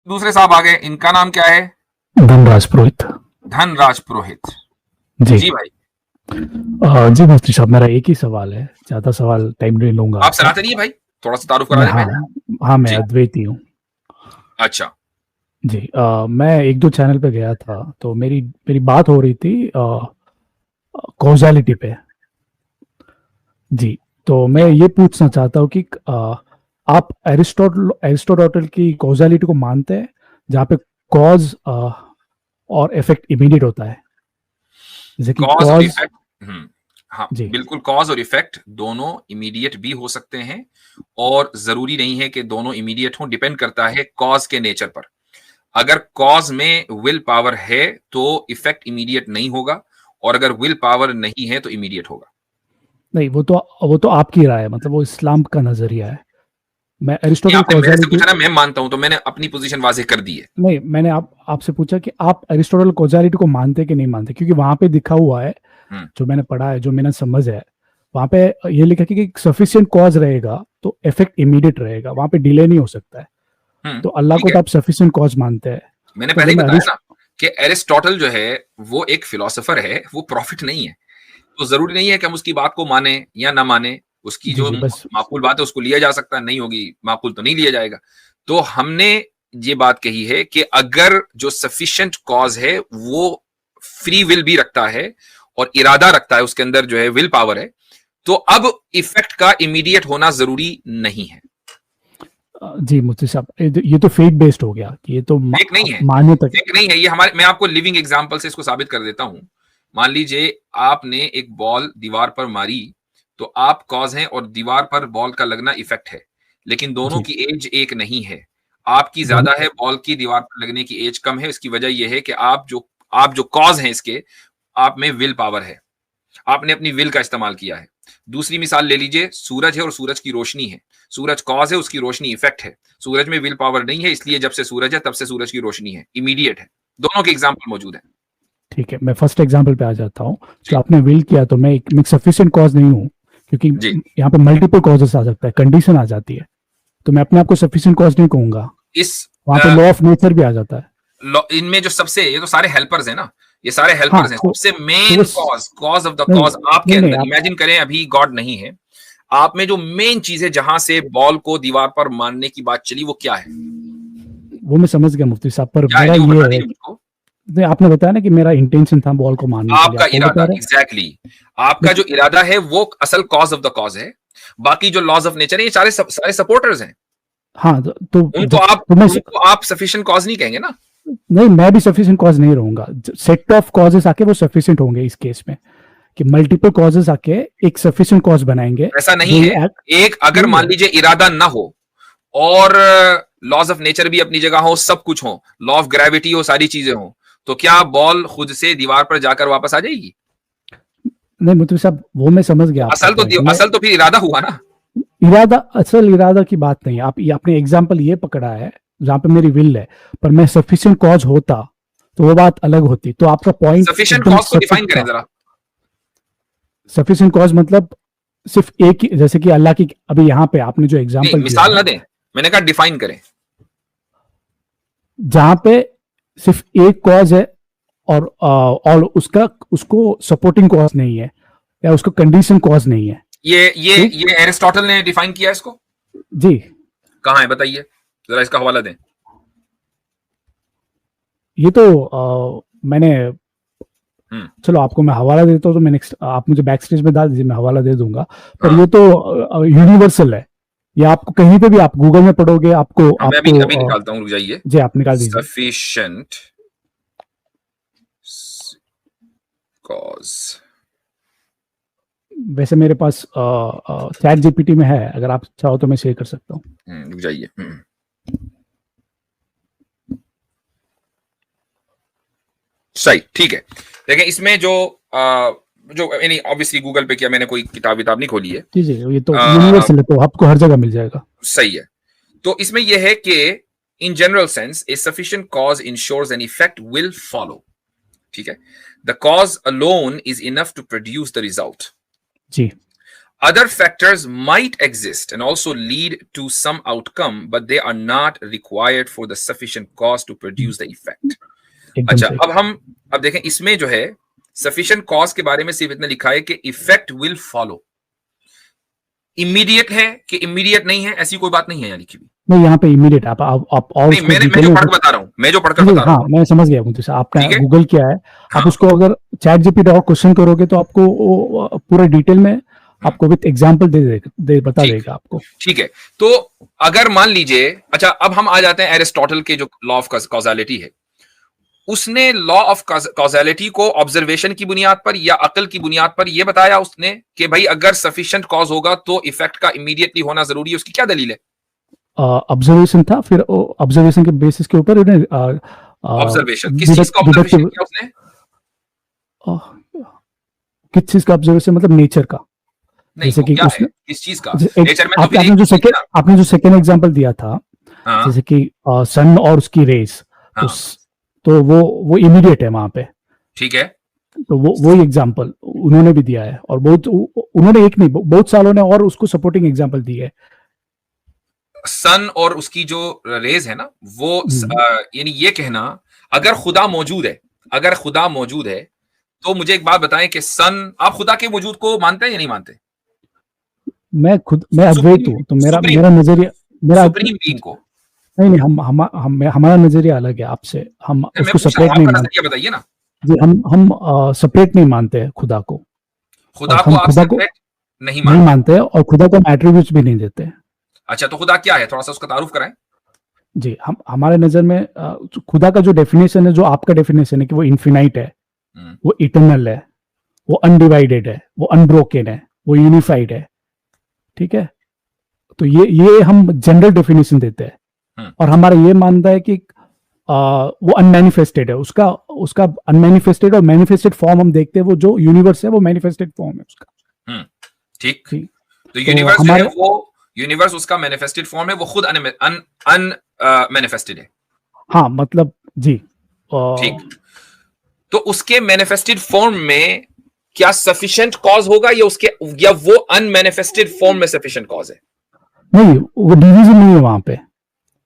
दूसरे साहब आ गए, इनका नाम क्या है? धनराज पुरोहित। धनराज पुरोहित जी जी भाई। जी मुफ्ती साहब, मेरा एक ही सवाल है, ज्यादा सवाल टाइम नहीं लूंगा आप आपका। सनातनी है भाई? थोड़ा सा तारुफ करा मैं दें हाँ, पहले। हाँ मैं जी। अद्वैती हूँ। अच्छा। जी मैं एक दो चैनल पे गया था, तो मेरी मेरी बात हो रही थी कॉजालिटी पे। जी, तो मैं ये पूछना चाहता हूँ कि आप एरिस्टोटल की कॉजालिटी को मानते हैं, जहाँ पे कॉज और इफेक्ट इमीडिएट होता है, जैसे कि कॉज और कॉज। इफेक्ट। हाँ जी बिल्कुल, कॉज और इफेक्ट दोनों इमीडिएट भी हो सकते हैं, और जरूरी नहीं है कि दोनों इमीडिएट हों, डिपेंड करता है कॉज के नेचर पर। अगर कॉज में विल पावर है तो इफेक्ट इमीडिएट नहीं होगा, और अगर विल पावर नहीं है तो इमीडिएट होगा। नहीं, वो तो आपकी राय है, मतलब वो इस्लाम का नजरिया है। मैं नहीं, एरिस्टोटल आपने मेरे से कॉजालिटी। पूछा ना, मैं मानता हूं, तो मैंने अपनी पोजीशन वाजे कर दी है। नहीं, मैंने आपसे पूछा कि आप एरिस्टोटल कॉजालिटी को मानते कि नहीं मानते, क्योंकि वहां पे लिखा हुआ है, हम्म जो मैंने पढ़ा है, जो मैंने समझ है, वहां पे ये लिखा है कि सफिशिएंट कॉज रहेगा तो इफेक्ट इमीडिएट रहेगा, वहां पे डिले नहीं हो सकता है। तो अल्लाह ठीक को है। तो आप सफिशिएंट कॉज मानते हैं। मैंने तो पहले अगर ही मैं बताया ना कि एरिस्टोटल जो है वो एक फिलोसोफर है, वो प्रॉफिट नहीं है। तो जरूरी नहीं है कि हम उसकी बात को माने या ना माने। उसकी जी जो जी बस। माकूल बात है उसको लिया जा सकता है, नहीं होगी माकूल तो नहीं लिया जाएगा। तो हमने ये बात कही है कि अगर जो सफिशिएंट कॉज है वो फ्री विल भी रखता है और इरादा रखता है, उसके अंदर जो है विल पावर है, तो अब इफेक्ट का इमीडिएट होना जरूरी नहीं है। जी मुफ्ती साहब, ये तो फेट बेस्ड हो गया, कि ये तो फेक नहीं है, मान्य तक। फेक नहीं है ये हमारे। मैं आपको लिविंग एग्जांपल से इसको साबित कर देता हूं। मान लीजिए आपने एक बॉल दीवार पर मारी, तो आप कॉज हैं और दीवार पर बॉल का लगना इफेक्ट है, लेकिन दोनों जी की एज एक नहीं है। आपकी दोनों। ज्यादा है, बॉल की दीवार पर लगने की एज कम है। इसकी वजह यह है कि आप जो कॉज हैं इसके, आप में विल पावर है, आपने अपनी विल का इस्तेमाल किया है। दूसरी मिसाल ले लीजिए, सूरज है और सूरज की रोशनी है। सूरज कॉज है, उसकी रोशनी इफेक्ट है। सूरज में विल पावर नहीं है, इसलिए जब से सूरज है तब से सूरज की रोशनी है, इमीडिएट है। दोनों के एग्जाम्पल मौजूद है। ठीक है, मैं फर्स्ट एग्जांपल पे आ जाता हूँ। जो जी आपने विल किया, तो मैं सफिशिएंट कॉज नहीं हूँ, क्योंकि जी। यहाँ पे मल्टीपल कॉजेस आ सकता है, कंडीशन आ जाती है। तो मैं अपने आप को सफिशिएंट कॉज नहीं कहूंगा। इस वहां पे लॉ ऑफ नेचर भी आ जाता है। इनमें जो सबसे, ये तो सारे हेल्पर्स हैं ना, ये सारे हाँ, हेल्पर्स हैं। सबसे तो वो main cause, cause of the नहीं कॉज आपके नहीं नहीं अंदर, आप। इमेजिन करें अभी गॉड नहीं है, आप में जो मेन चीज है जहां से बॉल को दीवार पर मारने की बात चली, वो क्या है? वो मैं समझ गया मुफ्ती साहब, पर क्या है मेरा जी, वो ये बता है दीजिए कि मुझको। नहीं, आपने बताया ना कि मेरा इंटेंशन था बॉल को मारने के लिए, आपका आप वो बता इरादा, रहे हैं। एग्जैक्टली आपका जो इरादा है वो असल कॉज ऑफ द कॉज है। बाकी जो लॉज ऑफ नेचर है, ये सारे सपोर्टर्स हैं। हाँ, उनको जब आप तो मैं उनको आप सफिशिएंट कॉज नहीं कहेंगे ना। नहीं, मैं भी सफिशिएंट कॉज नहीं रहूंगा। सेट ऑफ कॉजेस आके वो सफिशिएंट होंगे इस केस में, कि मल्टीपल कॉजेस आके एक सफिशिएंट कॉज बनाएंगे। ऐसा नहीं जो है। ये एक्ट एक अगर यही मान है। लीजिए इरादा ना हो, और लॉज ऑफ नेचर भी अपनी जगह हो, सब कुछ हो, लॉ ऑफ ग्रेविटी हो, सारी चीजें हो, तो क्या बॉल खुद से दीवार पर जाकर वापस आ जाएगी? नहीं मुफ्ती साहब, वो मैं समझ तो गया आपका पॉइंट। मैं असल तो फिर इरादा हुआ ना। इरादा, असल इरादा की बात नहीं है। आपने एग्जाम्पल ये पकड़ा है जहां पे मेरी विल है, पर मैं सफिशिएंट कॉज होता तो वो बात अलग होती। तो आपका पॉइंट सफिशिएंट एकदम कॉज को सटीक डिफाइन करें था। जरा। सफिशिएंट कॉज मतलब सिर्फ एक ही, जैसे कि अल्लाह की, अभी यहाँ पे आपने जो नहीं, एग्जाम्पल दिया मिसाल है, ना दें, मैंने कहा डिफाइन करें। जहां पे सिर्फ एक कॉज है, और उसको सपोर्टिंग कॉज नहीं है, या उसको कंडीशन कॉज नहीं है। ठीक। ये एरिस्टोटल ने डिफाइन किया इसको। जी। कहाँ है बताइए, जरा इसका हवाला दें। ये तो मैंने, हम्म चलो आपको मैं हवाला देता हूँ, तो मैं नेक्स्ट, आप मुझे बैक स्टेज में डाल दीजिए, मैं हवाला दे दूंगा। पर हाँ ये तो यूनिवर्सल है। ये आपको कहीं पे भी, आप गूगल में पढ़ोगे, आपको हाँ, मैं अभी आपको अभी निकालता हूँ, रुक जाइए। जी आप निकाल दीजिए। Sufficient cause. वैसे मेरे पास चैट जीपीटी में है, अगर आप चाहो तो मैं शेयर कर सकता हूँ। रुक जाइए। सही, ठीक है। देखें इसमें जो यानी ऑब्वियसली गूगल पे किया मैंने, कोई किताब विताब नहीं खोली है। जी जी, ये तो अ, यूनिवर्सल है, तो आपको हर जगह मिल जाएगा। सही है। तो इसमें यह है कि in general sense a sufficient cause ensures an effect will follow. ठीक है। The cause alone is enough to produce the result. जी other factors might exist and also lead to some outcome, but they are not required for the sufficient cause to produce the effect. एकदम अच्छा, सही। अब देखें, इसमें जो है sufficient cause के बारे में सिर्फ इतना लिखा है कि effect will follow। इमीडिएट है कि इमीडिएट नहीं है, ऐसी कोई बात नहीं है यहाँ लिखी हुई। नहीं, यहाँ पे इमीडिएट आप और नहीं, मैं जो पढ़कर बता रहा हूँ, मैं जो पढ़कर बता रहा हूँ। हाँ, मैं समझ गया मुझे, आपने ठीक है? गूगल किया है, हाँ। आप उसको अगर चैट जीपीटी और क्वेश्चन करोगे तो आपको वो पूरा डिटेल में आपको विद एग्जांपल बता ठीक। देगा आपको। ठीक है, तो अगर मान लीजिए, अच्छा अब हम आ जाते हैं एरिस्टोटल के जो लॉ ऑफ कॉजालिटी है, उसने लॉ ऑफ कॉजालिटी को ऑब्जर्वेशन की बुनियाद पर या अकल की बुनियाद पर यह बताया उसने कि भाई अगर सफिशिएंट कॉज होगा तो इफेक्ट का इमीडिएटली होना जरूरी है। उसकी क्या दलील है? ऑब्जर्वेशन था, फिर ऑब्जर्वेशन के बेसिस के ऊपर ऑब्जर्वेशन, किस चीज का ऑब्जर्वेशन किया उसने? किस चीज का ऑब्जर्वेशन, मतलब नेचर का। जैसे कि उसने किस चीज का नेचर में, आपने जो सेकंड एग्जांपल दिया था, जैसे कि सन और उसकी रेस, तो वो इमीडिएट है वहां पे। ठीक है, तो वो एग्जांपल उन्होंने भी दिया है, और उन्होंने एक नहीं बहुत सालों ने और उसको सपोर्टिंग एग्जांपल दी है। सन और उसकी जो रेज है ना, वो यानी ये कहना, अगर खुदा मौजूद है तो मुझे एक बात बताएं कि सन, आप खुदा के वजूद को मानते हैं या नहीं मानते? मैं अद्वैत हूं, तो मेरा नजरिया सुप्रीम बीइंग को नहीं, हमारा नजरिया अलग है आपसे। हम उसको सेपरेट नहीं मानते। बताइए ना जी, हम सेपरेट नहीं मानते खुदा को। खुदा को आप सेपरेट नहीं मानते, और खुदा को हम एट्रीब्यूट्स भी नहीं देते। अच्छा, तो खुदा क्या है, थोड़ा सा उसका तारुफ कराएं। जी, हमारे नजर में खुदा का जो डेफिनेशन है, जो आपका डेफिनेशन है कि वो इन्फिनाइट है, वो इटर्नल है, वो अनडिवाइडेड है, वो अनब्रोकन है, वो यूनिफाइड है। ठीक है, तो ये हम जनरल डेफिनेशन देते हैं, और हमारा ये मानता है कि वो अनमैनिफेस्टेड है, उसका अनमैनिफेस्टेड और मैनिफेस्टेड फॉर्म हम देखते हैं। वो जो यूनिवर्स है वो मैनिफेस्टेड फॉर्म है उसका। ठीक, तो यूनिवर्स जो है वो यूनिवर्स उसका मैनिफेस्टेड फॉर्म है, वो खुद मैनिफेस्टेड है। हाँ, मतलब जी, ठीक, तो उसके मैनिफेस्टेड फॉर्म में क्या सफिशिएंट कॉज होगा या वो अनमैनिफेस्टेड फॉर्म में सफिशिएंट कॉज है? नहीं, वो डिवीजन नहीं है वहां पे,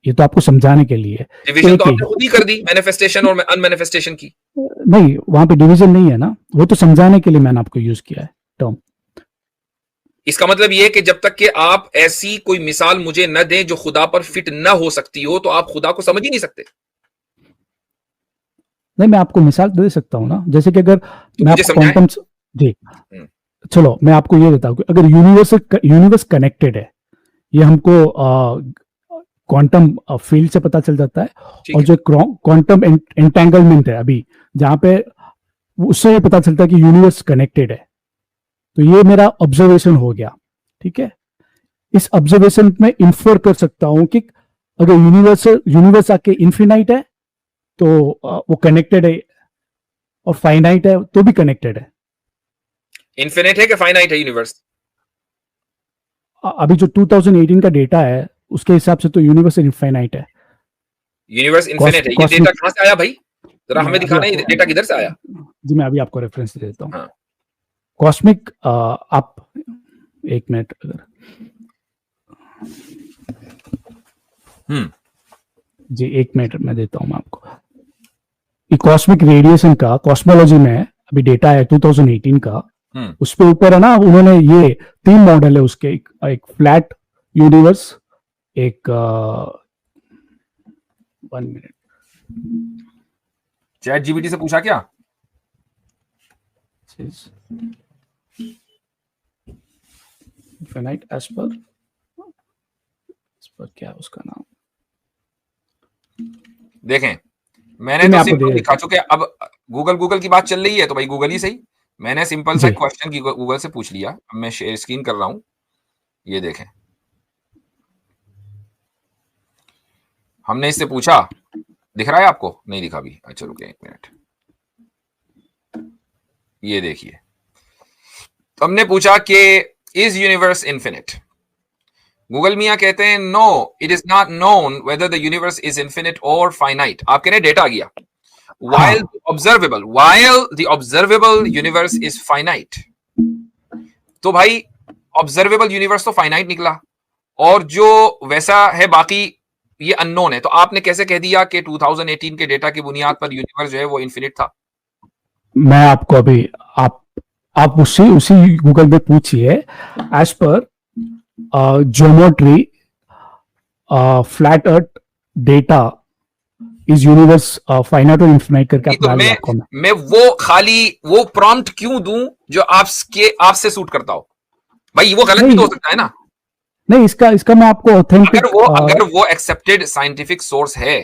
ये तो आपको समझाने के लिए। डिवीजन तो आपने खुद ही कर दी, मैनिफेस्टेशन और अनमैनिफेस्टेशन की। नहीं, वहां पे डिवीजन नहीं है ना, वो तो समझाने के लिए मैंने आपको यूज किया है टर्म। इसका मतलब ये है कि जब तक कि आप ऐसी कोई मिसाल मुझे न दें जो खुदा पर फिट न हो सकती हो, तो आप खुदा को समझ ही नहीं सकते। नहीं, मैं आपको मिसाल दे सकता हूं ना, जैसे कि अगर मैं आपको क्वांटम, जी चलो मैं आपको ये देता हूं, अगर यूनिवर्स कनेक्टेड है, ये हमको क्वांटम फील्ड से पता चल जाता है, और जो क्वांटम एंटेंगलमेंट है अभी जहां पे, उससे ये पता चलता है कि यूनिवर्स कनेक्टेड है। तो ये मेरा ऑब्जर्वेशन हो गया। ठीक है, इस ऑब्जर्वेशन में इन्फर कर सकता हूं कि अगर यूनिवर्स आके इन्फिनाइट है तो वो कनेक्टेड है, और फाइनाइट है तो भी कनेक्टेड है। इन्फिनिट है कि फाइनाइट है यूनिवर्स? अभी जो 2018 का डेटा है उसके हिसाब से तो यूनिवर्स इनफाइनाइट है। यूनिवर्स इनफिनिट है। ये डेटा कहां से आया भाई? जरा हमें दिखाना, ये डेटा किधर से आया? जी, मैं अभी आपको रेफरेंस दे देता हूं। हाँ। कॉस्मिक, आप एक मिनट, अगर जी एक मिनट मैं देता हूं मैं आपको। ये कॉस्मिक रेडिएशन का कॉस्मोलॉजी में अभी डेटा है 2018 का, उस पे ऊपर है ना, उन्होंने ये 3 मॉडल है उसके, एक फ्लैट यूनिवर्स, एक 1 मिनट, चैट जीपीटी से पूछा क्या? इनफिनाइट एज पर क्या है उसका नाम, देखें मैंने तो सिंपल दिखा चुके। अब गूगल की बात चल रही है तो भाई गूगल ही सही। मैंने सिंपल सा क्वेश्चन की गूगल से पूछ लिया। अब मैं शेयर स्क्रीन कर रहा हूं, ये देखें। हमने इससे पूछा, दिख रहा है आपको? नहीं दिखा भी? अच्छा रुकिए 1 मिनट, ये देखिए। तो हमने पूछा कि इज यूनिवर्स इन्फिनिट? गूगल मियां कहते हैं no, it is not known whether the universe is infinite और फाइनाइट। आप कह रहे डेटा आ गया। while the observable universe is finite। तो भाई ऑब्जर्वेबल यूनिवर्स तो फाइनाइट निकला, और जो वैसा है बाकी ये अननोन है। तो आपने कैसे कह दिया कि 2018 के डेटा की बुनियाद पर यूनिवर्स जो है वो इन्फिनिट था? मैं आपको अभी आप उसी उसी गूगल में पूछिए, as per geometry flat earth data is universe finite और इन्फिनाइट करके आप डाल आपको मैं वो खाली वो प्रॉम्प्ट क्यों दूं जो आपसे सूट करता हो? भाई वो गलत भी तो हो सकता है ना। नहीं, इसका मैं आपको ऑथेंटिक, अगर वो एक्सेप्टेड साइंटिफिक सोर्स है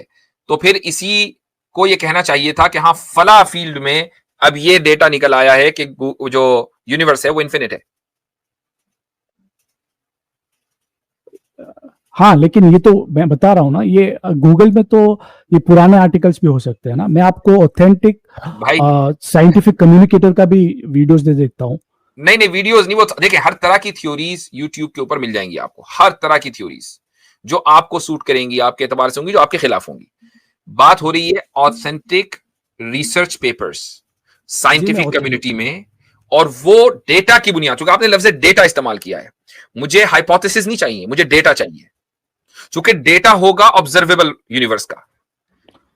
तो फिर इसी को ये कहना चाहिए था कि हाँ फला फील्ड में अब ये डेटा निकल आया है कि जो यूनिवर्स है वो इन्फिनिट है। हाँ, लेकिन ये तो मैं बता रहा हूं ना, ये गूगल में तो ये पुराने आर्टिकल्स भी हो सकते हैं ना। मैं आपको ऑथेंटिक साइंटिफिक कम्युनिकेटर का भी वीडियोस दे देता हूं। नहीं वीडियोस नहीं, वो देखिए हर तरह की थ्योरीज यूट्यूब के ऊपर मिल जाएंगी आपको, हर तरह की थ्योरीज जो आपको सूट करेंगी, आपके एतबार से होंगी, जो आपके खिलाफ होंगी। बात हो रही है authentic research papers scientific community में, और वो डेटा की बुनियाद, चूंकि आपने लफ्ज डेटा इस्तेमाल किया है, मुझे हाइपोथेसिस नहीं चाहिए, मुझे डेटा चाहिए। चूंकि डेटा होगा ऑब्जर्वेबल यूनिवर्स का,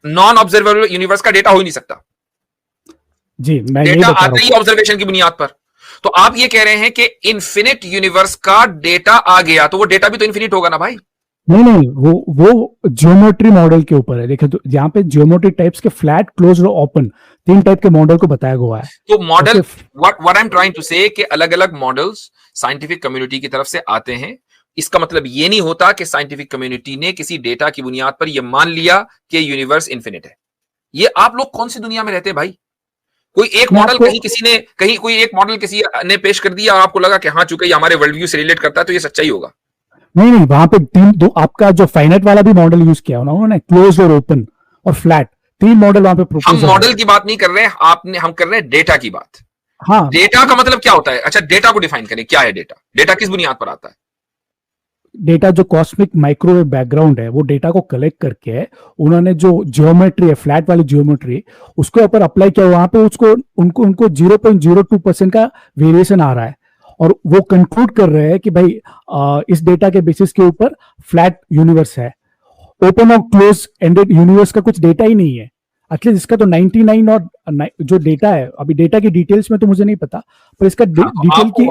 नॉन ऑब्जर्वेबल यूनिवर्स का डेटा हो ही नहीं सकता। जी, मैं डेटा आता ही ऑब्जर्वेशन की बुनियाद पर। तो आप ये कह रहे हैं कि इन्फिनिट यूनिवर्स का डेटा आ गया, तो वो डेटा भी तो इन्फिनिट होगा ना भाई। नहीं, वो ज्योमेट्री मॉडल के ऊपर है। देखिए, तो यहाँ पे ज्योमेट्री टाइप्स के फ्लैट, क्लोज और ओपन, 3 टाइप के मॉडल को बताया गया है। तो model, what I am trying to say, कि अलग अलग मॉडल्स साइंटिफिक कम्युनिटी की तरफ से आते हैं। इसका मतलब ये नहीं होता कि साइंटिफिक कम्युनिटी ने किसी डेटा की बुनियाद पर यह मान लिया कि यूनिवर्स इन्फिनिट है। ये आप लोग कौन सी दुनिया में रहते हैं भाई? कोई एक मॉडल कहीं कोई एक मॉडल किसी ने पेश कर दिया और आपको लगा कि हाँ चूंकि ये हमारे वर्ल्ड व्यू से रिलेट करता है तो ये सच्चाई होगा। नहीं, वहां पे 3 आपका जो फाइनाइट वाला भी मॉडल यूज किया उन्होंने, क्लोज और ओपन और फ्लैट, 3 मॉडल वहां पे प्रोपोज। हम मॉडल की बात नहीं कर रहे हैं, हम कर रहे हैं डेटा की बात। हाँ, डेटा का मतलब क्या होता है? अच्छा, डेटा को डिफाइन करें, क्या है डेटा? डेटा किस बुनियाद पर आता है? डेटा जो कॉस्मिक माइक्रोवेव बैकग्राउंड है, वो डेटा को कलेक्ट करके उन्होंने जो ज्योमेट्री है, फ्लैट वाली ज्योमेट्री, उसके ऊपर अप्लाई किया। वहां पे उनको 0.02% का वेरिएशन आ रहा है, और वो कंक्लूड कर रहे हैं कि भाई इस डेटा के बेसिस के ऊपर फ्लैट यूनिवर्स है। ओपन और क्लोज एंडेड यूनिवर्स का कुछ डेटा ही नहीं है। एटलीस्ट इसका तो 99 और जो डेटा है, अभी डेटा की डिटेल्स में तो मुझे नहीं पता, पर इसका डिटेल की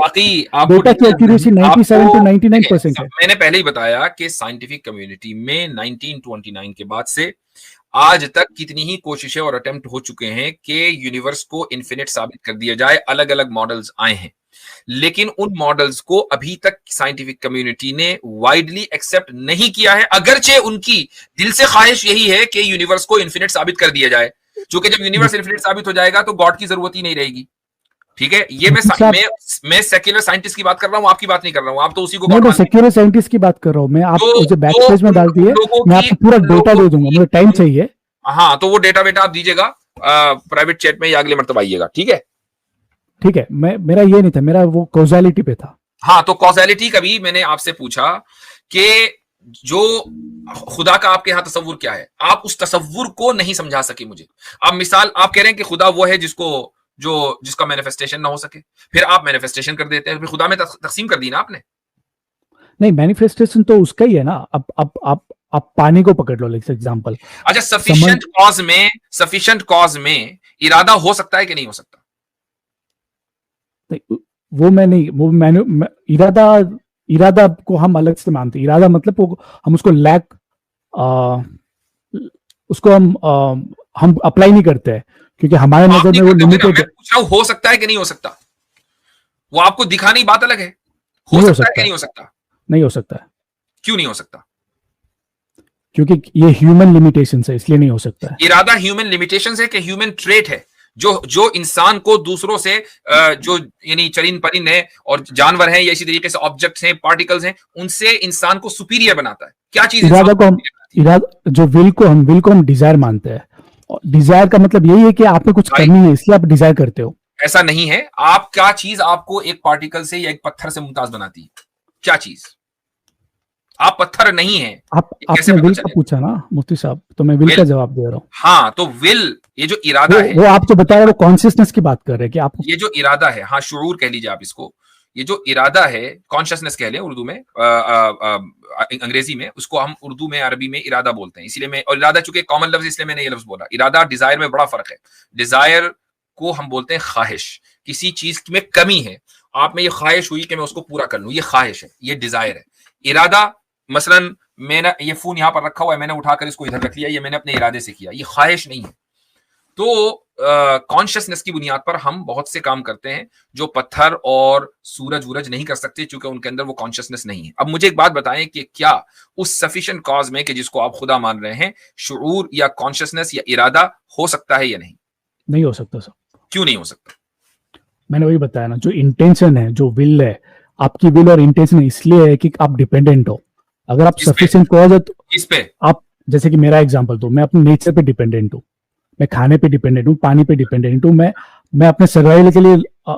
डेटा की एक्यूरेसी 97 to 99% है। मैंने पहले ही बताया कि साइंटिफिक कम्युनिटी में 1929 के बाद से आज तक कितनी ही कोशिशें और अटेम्प्ट हो चुके हैं कि यूनिवर्स को इन्फिनिट साबित कर दिया जाए। अलग अलग मॉडल्स आए हैं, लेकिन उन मॉडल्स को अभी तक साइंटिफिक कम्युनिटी ने वाइडली एक्सेप्ट नहीं किया है, अगरचे उनकी दिल से ख्वाहिश यही है कि यूनिवर्स को इन्फिनिट साबित कर दिया जाए। क्योंकि जब यूनिवर्स इन्फिनिट साबित हो जाएगा तो गॉड की जरूरत ही नहीं रहेगी। ठीक है, ये मैं सेक्युलर साइंटिस्ट की बात कर रहा हूं, आपकी बात नहीं कर रहा हूं। आप तो उसी को मैं सेक्युलर साइंटिस्ट की बात कर रहा हूं। मैं आप मुझे बैक पेज में डाल दिए, मैं आपको पूरा डेटा दे दूंगा, मुझे टाइम चाहिए। हाँ, तो वो डेटा बेटा आप दीजिएगा प्राइवेट चैट में या अगले मर्तबा आइएगा। ठीक है, ठीक है। मेरा ये नहीं था, मेरा वो कॉज़ैलिटी पे था। हाँ, तो कॉज़ैलिटी का भी मैंने आपसे पूछा कि जो खुदा का आपके यहां तस्वुर क्या है, आप उस तस्वुर को नहीं समझा सके मुझे। अब मिसाल आप कह रहे हैं कि खुदा वो है जिसका मैनिफेस्टेशन ना हो सके, फिर आप मैनिफेस्टेशन कर देते हैं, फिर खुदा में तकसीम कर दी ना आपने। नहीं, मैनिफेस्टेशन तो उसका ही है ना। अब आप पानी को पकड़ लो एग्जांपल। अच्छा, सफिशिएंट कॉज में इरादा हो सकता है कि नहीं हो सकता? वो मैं नहीं, वो मैंने इरादा को हम अलग से मानते हैं। इरादा मतलब हम उसको उसको हम अप्लाई नहीं करते हैं, क्योंकि हमारे नजर में वो लिमिटेड है। पूछ रहा हूं, हो सकता है कि नहीं हो सकता? वो आपको दिखाने की बात अलग है। हो सकता है कि नहीं हो सकता? नहीं हो सकता है। क्यों नहीं हो सकता? क्योंकि ये ह्यूमन लिमिटेशंस है, इसलिए नहीं हो सकता है। इरादा ह्यूमन लिमिटेशंस है कि ह्यूमन ट्रेट है जो इंसान को दूसरों से, जो यानी चरिंद परिंद है और जानवर हैं या इसी तरीके से ऑब्जेक्ट्स हैं, पार्टिकल्स हैं, उनसे इंसान को सुपीरियर बनाता है। क्या चीज? जो विल को हम डिजायर मानते हैं। डिजायर का मतलब यही है कि आपने कुछ करनी है, इसलिए आप डिजायर करते हो। ऐसा नहीं है। आप क्या चीज आपको एक पार्टिकल से या एक पत्थर से मुमताज बनाती है? क्या चीज? आप पत्थर नहीं है। आपने विल का पूछा ना मुफ्ती साहब, तो मैं विल का जवाब दे रहा हूँ। हाँ, तो विल, ये जो इरादा है, वो आप जो बता रहे हो, वो कॉन्शियसनेस की बात कर रहे हैं कि आप, ये जो इरादा है, हाँ, शुऊर कह लीजिए आप इसको, ये जो इरादा है, कॉन्शियसनेस कह लें उर्दू में, अंग्रेजी में, उसको हम उर्दू में, अरबी में इरादा बोलते हैं। इसीलिए मैं, और इरादा चूंकि कॉमन लफ्ज, इसलिए मैंने ये लफ्ज बोला। इरादा डिजायर में बड़ा फर्क है। डिजायर को हम बोलते हैं ख्वाहिश, किसी चीज में कमी है, आप में ये ख्वाहिश हुई कि मैं उसको पूरा कर लूं, ये ख्वाहिश है, ये डिजायर है। इरादा, मसलन मैंने ये फोन यहां पर रखा हुआ है, मैंने उठाकर इसको इधर रख लिया, ये मैंने अपने इरादे से किया, ये ख्वाहिश नहीं है। तो कॉन्शियसनेस की बुनियाद पर हम बहुत से काम करते हैं जो पत्थर और सूरज वूरज नहीं कर सकते, क्योंकि उनके अंदर वो कॉन्शियसनेस नहीं है। अब मुझे एक बात बताएं कि क्या उस सफिशिएंट कॉज में, कि जिसको आप खुदा मान रहे हैं, शुऊर या कॉन्शियसनेस या इरादा हो सकता है या नहीं? नहीं हो सकता सर। क्यों नहीं हो सकता? मैंने वही बताया ना, जो इंटेंशन है, जो विल है, आपकी विल और इंटेंशन इसलिए है कि आप डिपेंडेंट हो। अगर आप सफिशिएंट कॉज है तो इस पे आप, जैसे कि मेरा एग्जांपल दो, मैं अपने नेचर पे डिपेंडेंट हूँ, मैं खाने पे डिपेंडेंट हूँ, पानी पे डिपेंडेंट हूँ, मैं अपने सर्वाइवल के लिए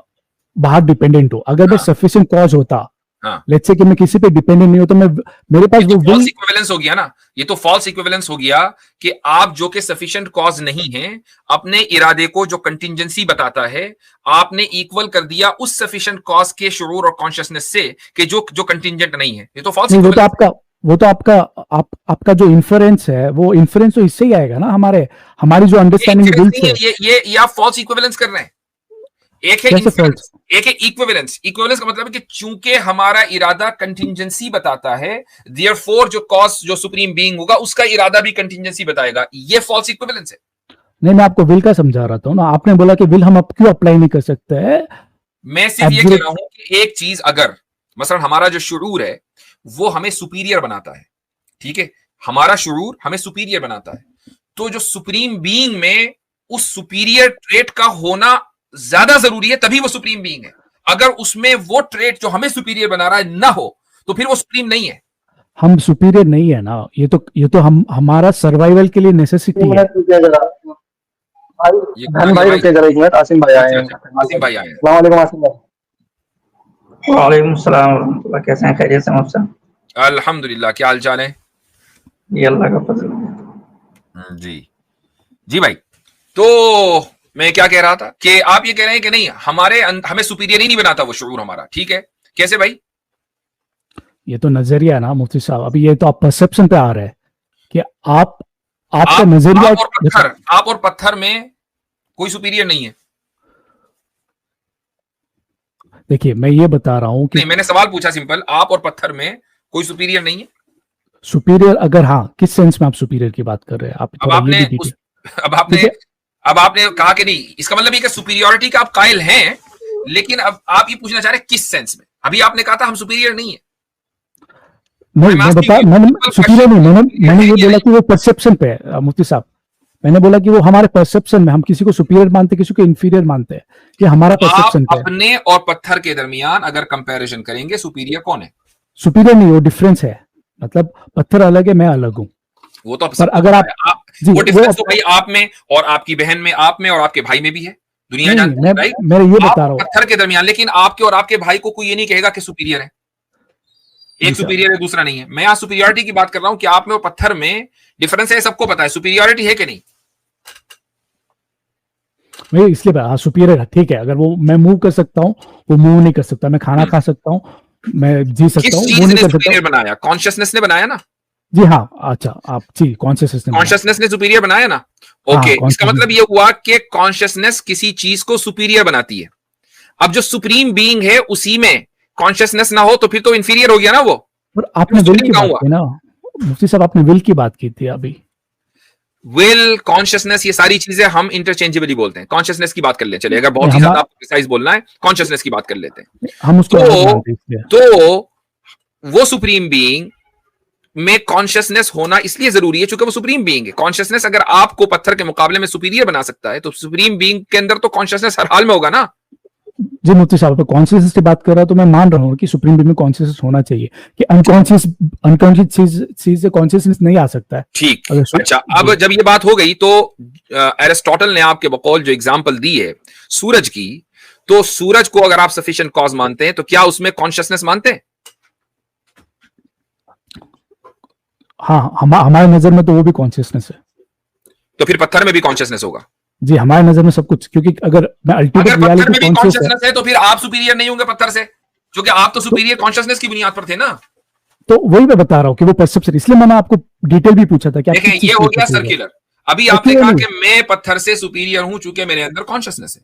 बाहर डिपेंडेंट हूँ। अगर मैं सफिशिएंट कॉज होता, लेट्स से कि मैं किसी पे डिपेंडेंट नहीं हूं, तो मैं, मेरे पास वो फॉल्स इक्विवेलेंस हो गया ना, ये तो फॉल्स इक्विवेलेंस हो गया कि आप जो कि सफिशिएंट कॉज नहीं है, अपने इरादे को जो कंटिंजेंसी बताता है, आपने इक्वल कर दिया उस सफिशिएंट कॉज के शुऊर और कॉन्शियसनेस से कि जो कंटिंजेंट नहीं है। ये तो फॉल्स इक्विवेलेंस। वो तो आपका जो इन्फरेंस है, वो इन्फरेंस तो इससे ही आएगा ना, हमारी जो अंडरस्टैंडिंग है, ये आप फॉल्स इक्विवेलेंस कर रहे हैं। एक है इन्फरेंस, एक है इक्विवेलेंस। इक्विवेलेंस का मतलब है कि चूंकि हमारा इरादा कंटिंजेंसी बताता है, देयरफॉर जो कॉज, जो सुप्रीम बीइंग होगा, उसका इरादा भी कंटिंजेंसी बताएगा। ये फॉल्स इक्विवेलेंस है। नहीं, मैं आपको विल का समझा रहा था ना, आपने बोला कि विल हम अब क्यों अप्लाई नहीं कर सकते हैं। मैं सिर्फ ये कह रहा हूं कि एक चीज, अगर मसलन हमारा जो शुऊर है वो हमें सुपीरियर बनाता है, ठीक है, हमारा शुऊर हमें सुपीरियर बनाता है, तो जो सुप्रीम बीइंग में उस सुपीरियर ट्रेट का होना ज्यादा जरूरी है, तभी वो सुप्रीम बीइंग है। अगर उसमें वो ट्रेट जो हमें सुपीरियर बना रहा है ना हो, तो फिर वो सुप्रीम नहीं है। हम सुपीरियर नहीं है ना, ये तो हमारा सर्वाइवल के लिए नेसेसिटी है। भाई रुकिए जरा एक मिनट, आसिम भाई आए हैं। आसिम भाई आए हैं। अस्सलाम वालेकुम आसिम भाई। वालेकुम सलाम व रहमतुल्लाह। कैसे हैं? खैरियत से आप सब? अल्हम्दुलिल्लाह। क्या हाल चाल है? ये अल्लाह का फजल है। जी भाई, तो मैं क्या कह रहा था कि आप ये कह रहे हैं कि नहीं, हमें सुपीरियर ही नहीं बनाता वो शुऊर हमारा, ठीक है, कैसे भाई? ये तो नजरिया है ना मुफ्ती साहब, अभी ये तो आप परसेप्शन पे आ रहे हैं कि आपका नजरिया, आप और पत्थर में कोई सुपीरियर नहीं है। देखिए, मैं ये बता रहा हूं कि नहीं, मैंने सवाल पूछा सिंपल, आप और पत्थर में कोई सुपीरियर नहीं है। सुपीरियर अगर, हाँ, किस सेंस में आप सुपीरियर की बात कर रहे हैं? अब आपने कहा कि नहीं, इसका मतलब ये कि सुपीरियरिटी का आप कायल हैं, लेकिन अब आप ये पूछना चाह रहे हैं किस सेंस में। अभी आपने कहा था हम सुपीरियर नहीं है। मैंने सुपीरियर नहीं, मैंने ये बोला कि वो परसेप्शन पे है मुफ्ती साहब। मैंने बोला कि वो हमारे परसेप्शन में, हम किसी को सुपीरियर मानते, किसी को इंफीरियर मानते हैं, कि हमारा परसेप्शन पे है। अपने और पत्थर के दरमियान अगर कंपैरिजन करेंगे, सुपीरियर कौन है? सुपीरियर नहीं, वो डिफरेंस है, मतलब पत्थर अलग है, मैं अलग हूँ। वो तो पर अगर आप वो डिफरेंस तो भाई आप में और आपकी बहन में, आप में और आपके भाई में भी है, दुनिया जानती है, राइट? मैं ये बता रहा हूँ पत्थर के दरमियान, लेकिन आपके और आपके भाई को कोई ये नहीं कहेगा कि सुपीरियर है। एक सुपीरियर है, दूसरा नहीं है। मैं यहाँ सुपीरियरिटी की बात कर रहा हूँ कि आप में और पत्थर में डिफरेंस है, सबको पता है। सुपीरियरिटी है कि नहीं? मैं इसलिए, हाँ, सुपीरियर है, ठीक है। अगर वो मैं मूव कर सकता हूँ, वो मूव नहीं कर सकता। मैं खाना खा सकता हूँ, मैं जी सकता हूँ, वो नहीं कर सकता। बनाया कॉन्शियसनेस ने बनाया ना? जी हाँ, अच्छा, आप जी, कॉन्शियसनेस ने सुपीरियर बनाया ना? ओके, इसका मतलब ये हुआ कि कॉन्शियसनेस किसी चीज को सुपीरियर बनाती है। अब जो सुप्रीम बीइंग है उसी में कॉन्शियसनेस ना हो तो फिर तो इंफीरियर हो गया ना वो। पर आपने विल की बात की ना मुफ्ती साहब, आपने विल की बात की थी अभी। विल, कॉन्शियसनेस, ये सारी चीजें हम इंटरचेंजेबली बोलते हैं। कॉन्शियसनेस की बात कर ले, चलिए, अगर बहुत ही ज्यादा आपको प्रिसाइज बोलना है, कॉन्शियसनेस की बात कर लेते हैं। हम उसको तो वो सुप्रीम बीइंग में कॉन्शियसनेस होना इसलिए जरूरी है क्योंकि वो सुप्रीम बीइंग है। कॉन्शियसनेस अगर आपको पत्थर के मुकाबले में सुपीरियर बना सकता है, तो सुप्रीम बीइंग के अंदर तो कॉन्शियसनेस हर हाल में होगा ना। जी मुफ्ती साहब, तो कॉन्शियसनेस की बात कर रहा, तो मैं मान रहा हूँ कि सुप्रीम बीइंग में कॉन्शियसनेस होना चाहिए, कि अनकॉन्शियस चीज से कॉन्शियसनेस नहीं आ सकता है। ठीक, अच्छा, अब जब ये बात हो गई तो एरिस्टोटल ने आपके बकौल जो एग्जांपल दी है सूरज की, तो सूरज को अगर आप सफिशिएंट कॉज मानते हैं, तो क्या उसमें कॉन्शियसनेस मानते हैं? हाँ, हमारे नजर में तो वो भी कॉन्शियसनेस है। तो फिर पत्थर में भी कॉन्शियसनेस होगा? जी, हमारे नजर में सब कुछ, क्योंकि अगर मैं अल्टीमेट रियलिटी कॉन्शियसनेस है तो फिर आप सुपीरियर नहीं होंगे पत्थर से? क्योंकि आप तो सुपीरियर कॉन्शियसनेस की बुनियाद पर थे ना। तो वही मैं बता रहा हूँ कि वो परसेप्शन, इसलिए मैंने आपको डिटेल भी पूछा था कि आप देखें, किस चीज ये पे हो गया superior है। सर्कुलर। अभी आपने Circular कहा नहीं। कि मैं पत्थर से सुपीरियर हूं चूंकि मेरे अंदर कॉन्शियसनेस है।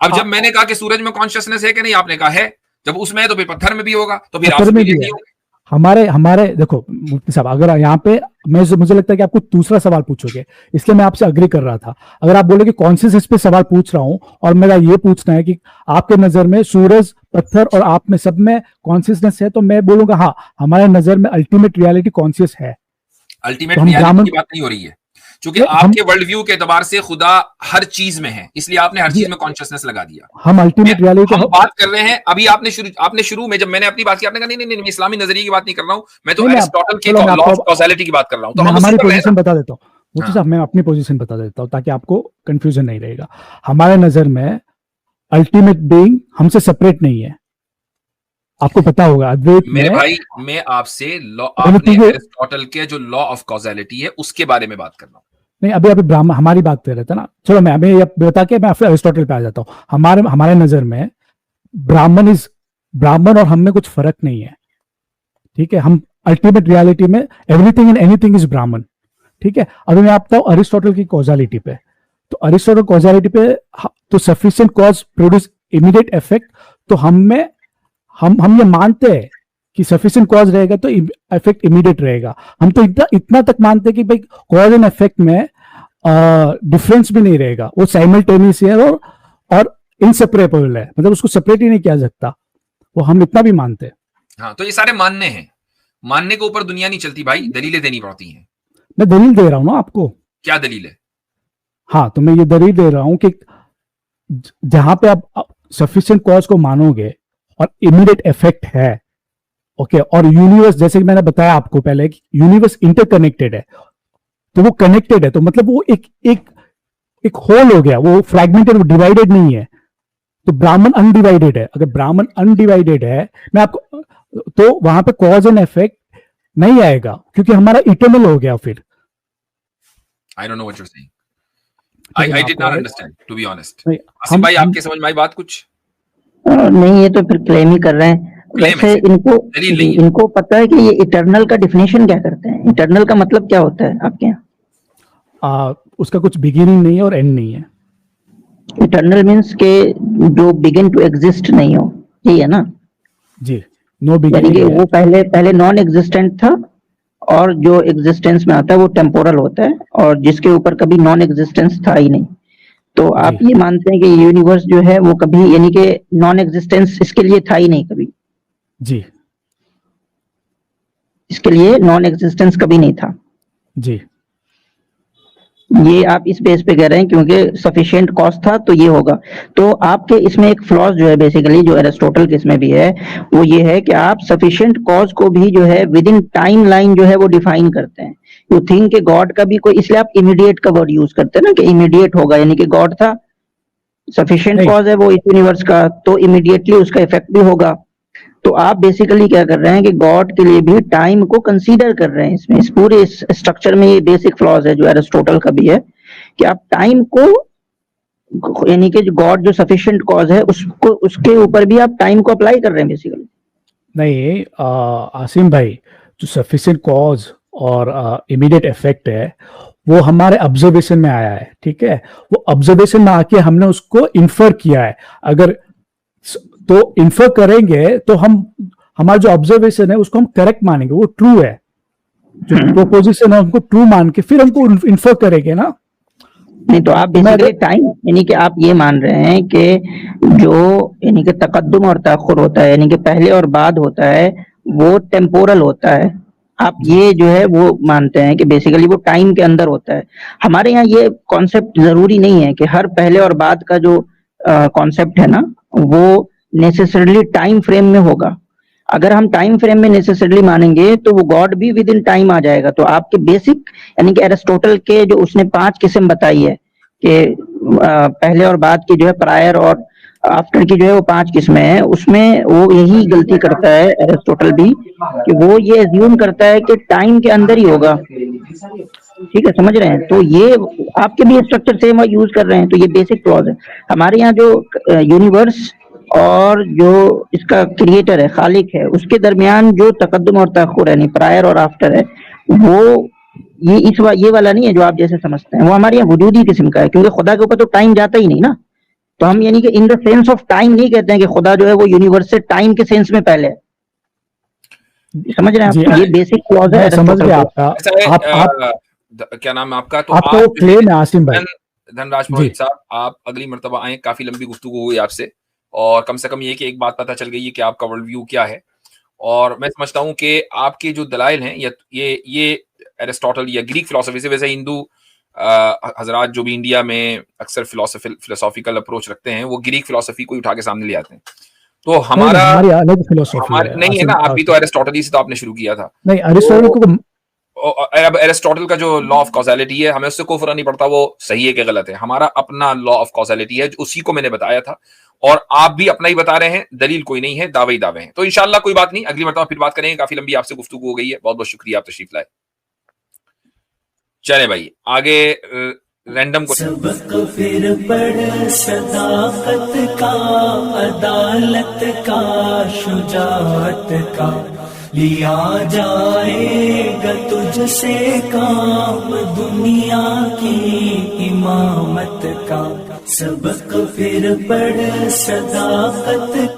अब जब मैंने कहा कि सूरज में कॉन्शियसनेस है कि नहीं, आपने कहा है। जब उसमें है तो फिर पत्थर में भी होगा, तो फिर आप पत्थर में सुपीरियर भी नहीं है। होंगे। हमारे हमारे देखो मुफ्ती साहब, अगर यहाँ पे मुझे लगता है कि आपको दूसरा सवाल पूछोगे, इसलिए मैं आपसे अग्री कर रहा था। अगर आप बोले कि कॉन्शियसनेस पे सवाल पूछ रहा हूँ और मेरा ये पूछना है कि आपके नजर में सूरज, पत्थर और आप में सब में कॉन्शियसनेस है, तो मैं बोलूंगा हाँ, हमारे नजर में अल्टीमेट रियलिटी कॉन्शियस है। अल्टीमेट तो हम रियलिटी ब्राह्मण की बात नहीं हो रही है, क्योंकि नहीं, आपके वर्ल्ड व्यू के एतबार से खुदा हर चीज में है, इसलिए आपने हर जी, चीज में कॉन्शियसनेस लगा दिया। हम अल्टीमेट रियलिटी हम बात कर रहे हैं अभी, आपने शुरू में जब मैंने अपनी बात की, आपने कहा नहीं नहीं नहीं, मैं इस्लामी नजरिए की बात नहीं कर रहा हूं, मैं तो नहीं, एरिस्टोटल के चलो मैं लॉ ऑफ आपको कॉजेलिटी की बात कर रहा हूं। तो मैं हम उसी हमारी पर रहे पोजीशन ना। बता देता हूँ मुफ्ती हाँ, साहब, मैं अपनी पोजीशन बता देता हूँ ताकि आपको कंफ्यूजन नहीं रहेगा। हमारे नजर में अल्टीमेट बीइंग हमसे सेपरेट नहीं है। आपको पता होगा अद्वैत मेरे में भाई, मैं आपसे लॉ, आपने everything is- एरिस्टोटल के जो लॉ ऑफ कॉजेलिटी है उसके बारे में बात कर रहा हूं। नहीं, अभी अभी ब्राह्मण हमारी बात कर रहे थे ना। चलो मैं अभी ये बता के मैं फिर अरिस्टोटल पे आ जाता हूँ। हमारे हमारे नजर में ब्राह्मण और हम में कुछ फर्क नहीं है। ठीक है, हम अल्टीमेट रियलिटी में एवरीथिंग एंड एनीथिंग इज ब्राह्मण। ठीक है, अभी मैं आता हूँ अरिस्टोटल की कॉजालिटी पे। तो अरिस्टोटल कॉजालिटी पे तो sufficient cause produce immediate effect. तो हम ये मानते हैं कि सफिशिएंट कॉज रहेगा तो इफेक्ट इमीडिएट रहेगा। हम तो इतना तक मानते हैं कि भाई कॉज एंड इफेक्ट में डिफरेंस भी नहीं रहेगा, वो साइमल्टेनियस है और इनसेपरेबल है, मतलब उसको सेपरेट ही नहीं किया सकता। वो हम इतना भी मानते हैं। हाँ, तो ये सारे मानने हैं, मानने के ऊपर दुनिया नहीं चलती भाई, दलीलें देनी पड़ती हैं। मैं दलील दे रहा हूं ना आपको। क्या दलील है? हाँ, तो मैं ये दलील दे रहा हूं कि जहां पे आप सफिशिएंट कॉज को मानोगे और इमीडिएट इफेक्ट है, ओके, और यूनिवर्स, जैसे कि मैंने बताया आपको पहले कि यूनिवर्स इंटरकनेक्टेड है, तो वो कनेक्टेड है, तो मतलब वो एक होल हो गया, वो फ्रैगमेंटेड, वो डिवाइडेड नहीं है। तो ब्राह्मण अनडिवाइडेड है। अगर ब्राह्मण अनडिवाइडेड है, मैं आपको, तो वहां पे कॉज एंड इफेक्ट नहीं आएगा, क्योंकि हमारा इटर्नल हो गया फिर। I don't know what you are saying, I did not understand to be honest. नहीं, आसिम भाई, आपके समझ में आई बात कुछ? नहीं, ये तो फिर क्लेम ही कर रहे हैं। Claim वैसे है, इनको दलील नहीं है। इनको पता है कि ये इटर्नल का डिफिनेशन क्या करते हैं? इटर्नल का मतलब क्या होता है आपके यहाँ? उसका कुछ बिगिनिंग नहीं है और एंड नहीं है। इटर्नल मीन्स के जो बिगिन टू एग्जिस्ट नहीं हो, यही है ना? जी, नो यानी कि बिगिनिंग वो पहले नॉन एग्जिस्टेंट था, और जो एग्जिस्टेंस में आता है वो टेम्पोरल होता है, और जिसके ऊपर कभी नॉन एग्जिस्टेंस था ही नहीं। तो आप ये मानते हैं कि यूनिवर्स जो है वो कभी, यानी कि नॉन एग्जिस्टेंस इसके लिए था ही नहीं कभी? जी, इसके लिए नॉन एग्जिस्टेंस कभी नहीं था। जी, ये आप इस बेस पे कह रहे हैं क्योंकि सफिशिएंट कॉस्ट था तो ये होगा। तो आपके इसमें एक फ्लॉज जो है बेसिकली, जो एरिस्टोटल के इसमें भी है, वो ये है कि आप सफिशिएंट कॉज को भी जो है विद इन टाइम लाइन जो है वो डिफाइन करते हैं। यू थिंक कि गॉड का भी कोई, इसलिए आप इमीडिएट का वर्ड यूज करते हैं ना, कि इमीडिएट होगा, यानी कि गॉड था, सफिशिएंट नहीं। कॉज है वो इस यूनिवर्स का, तो इमीडिएटली उसका इफेक्ट भी होगा। तो आप बेसिकली क्या कर रहे हैं कि गॉड के लिए भी टाइम को कंसीडर कर रहे हैं इसमें, इस पूरे स्ट्रक्चर में। ये बेसिक फ्लॉज है जो एरिस्टोटल का भी है, कि आप टाइम को, यानी कि जो गॉड जो सफिशिएंट कॉज है उसको, उसके ऊपर भी आप टाइम को अप्लाई कर रहे हैं बेसिकली। नहीं, आसिम भाई, जो सफिशिएंट कॉज और इमीडिएट इफेक्ट है वो हमारे ऑब्जर्वेशन में आया है। ठीक है, वो ऑब्जर्वेशन में आके हमने उसको इन्फर किया है। अगर तो इन्फर करेंगे तो हमारा जो ऑब्जर्वेशन है उसको हम करेक्ट मानेंगे, वो ट्रू है। जो प्रोपोजिशन है उनको ट्रू मान के फिर हमको इन्फर करेंगे ना। नहीं, तो आप बेसिकली टाइम, यानी कि आप ये मान रहे हैं कि जो, यानी कि तकद्दुम और ताखुर होता है, यानी कि पहले और बाद होता है, वो टेम्पोरल होता है। आप ये जो है वो मानते हैं कि बेसिकली वो टाइम के अंदर होता है। हमारे यहाँ ये कॉन्सेप्ट जरूरी नहीं है कि हर पहले और बाद का जो कॉन्सेप्ट है ना, वो नेसेसरली टाइम फ्रेम में होगा। अगर हम टाइम फ्रेम में नेसेसरली मानेंगे तो वो गॉड भी विद इन टाइम आ जाएगा। तो आपके बेसिक, यानी कि एरिस्टोटल के जो उसने 5 किस्म बताई है कि पहले और बाद की जो है, प्रायर और आफ्टर की जो है, वो 5 किस्में हैं, उसमें वो यही गलती करता है एरिस्टोटल भी, कि वो ये एज्यूम करता है कि टाइम के अंदर ही होगा। ठीक है, समझ रहे हैं? तो ये आपके भी स्ट्रक्चर सेम यूज कर रहे हैं, तो ये बेसिक क्लॉज है। हमारे यहाँ जो यूनिवर्स और जो इसका क्रिएटर है, खालिक है, उसके दरमियान जो तकद्दुम और तअख्खुर यानी प्रायर और आफ्टर है, वो ये वाला नहीं है जो आप जैसे समझते हैं, वो हमारे यहाँ वजूदी किस्म का है, क्योंकि खुदा के ऊपर तो टाइम जाता ही नहीं ना। तो हम यानी कि in the sense of time नहीं कहते हैं कि खुदा जो है वो यूनिवर्स से टाइम के सेंस में पहले है। समझ रहे हैं जी, आप? ये बेसिक क्लॉज है मैं समझ एरिस्टोटल गया का। आपका। ऐसा है, आप क्या नाम है आपका? तो आपका वो क्लेम है आसिम भाई। धनराज जी पुरोहित साहब, आप अगली मर्तबा आए, काफी लंबी गुफ्तगू हुई आपसे, और कम से कम ये कि एक बात पता चल गई है कि आपका वर्ल्ड व्यू क्या है। और मैं समझता हूं कि आपके जो दलाइल हैं ये एरिस्टोटल या ग्रीक फिलोसफी से, वैसे हिंदू हजरात जो भी इंडिया में अक्सर फिलोसॉफिकल अप्रोच रखते हैं, वो ग्रीक फिलोसफी को उठा के सामने ले आते हैं। तो नहीं, हमारा हमारी अलग फिलोसॉफी हमारे है नहीं है आसिम। ना, आप भी तो एरिस्टोटल ही से तो आपने शुरू किया था। नहीं, अरिस्टोटल को अब एरिस्टोटल का जो लॉ ऑफ कॉजेलिटी है, हमें उससे कोई फर्क नहीं पड़ता वो सही है कि गलत है। हमारा अपना लॉ ऑफ कॉजेलिटी है, उसी को मैंने बताया था, और आप भी अपना ही बता रहे हैं, दलील कोई नहीं है, दावे ही दावे हैं। तो इंशाल्लाह कोई बात नहीं, अगली मर्तबा फिर बात करेंगे। काफी लंबी आपसे गुफ्तगू हो गई है, बहुत बहुत शुक्रिया, आप तशरीफ लाए। चले भाई आगे, रैंडम को सबक फिर पढ़ सदाकत का, अदालत का, शुजाअत का, लिया जाएगा तुझसे काम दुनिया की इमामत का। सबक फिर पढ़ सदाकत